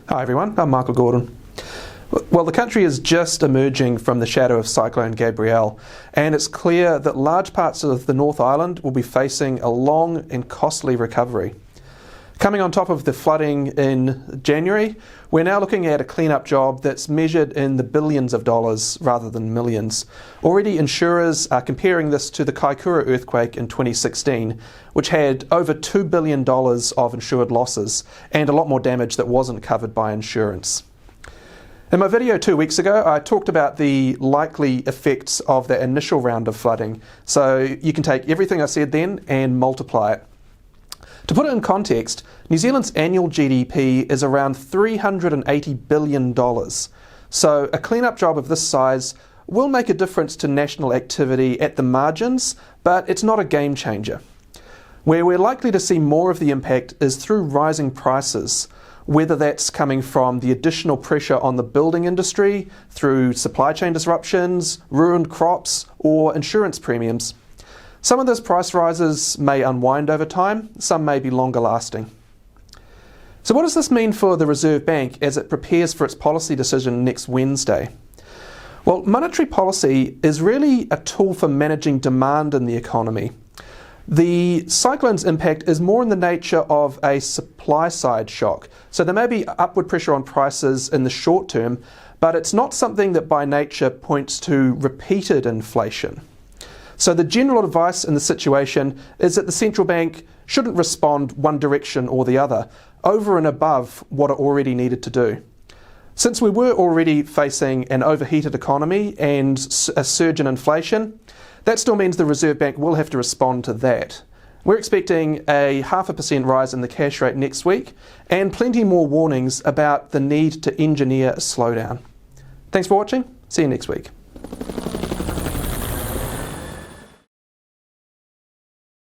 Hi everyone, I'm Michael Gordon. Well, the country is just emerging from the shadow of Cyclone Gabrielle, and it's clear that large parts of the North Island will be facing a long and costly recovery. Coming on top of the flooding in January, we're now looking at a clean-up job that's measured in the billions of dollars rather than millions. Already insurers are comparing this to the Kaikoura earthquake in 2016, which had over $2 billion of insured losses and a lot more damage that wasn't covered by insurance. In my video 2 weeks ago, I talked about the likely effects of the initial round of flooding, so you can take everything I said then and multiply it. To put it in context, New Zealand's annual GDP is around $380 billion, so a clean-up job of this size will make a difference to national activity at the margins, but it's not a game changer. Where we're likely to see more of the impact is through rising prices, whether that's coming from the additional pressure on the building industry, through supply chain disruptions, ruined crops, or insurance premiums. Some of those price rises may unwind over time, some may be longer lasting. So what does this mean for the Reserve Bank as it prepares for its policy decision next Wednesday? Well, monetary policy is really a tool for managing demand in the economy. The cyclone's impact is more in the nature of a supply-side shock. So there may be upward pressure on prices in the short term, but it's not something that by nature points to repeated inflation. So the general advice in the situation is that the central bank shouldn't respond one direction or the other, over and above what it already needed to do. Since we were already facing an overheated economy and a surge in inflation, that still means the Reserve Bank will have to respond to that. We're expecting a 0.5% rise in the cash rate next week and plenty more warnings about the need to engineer a slowdown. Thanks for watching. See you next week.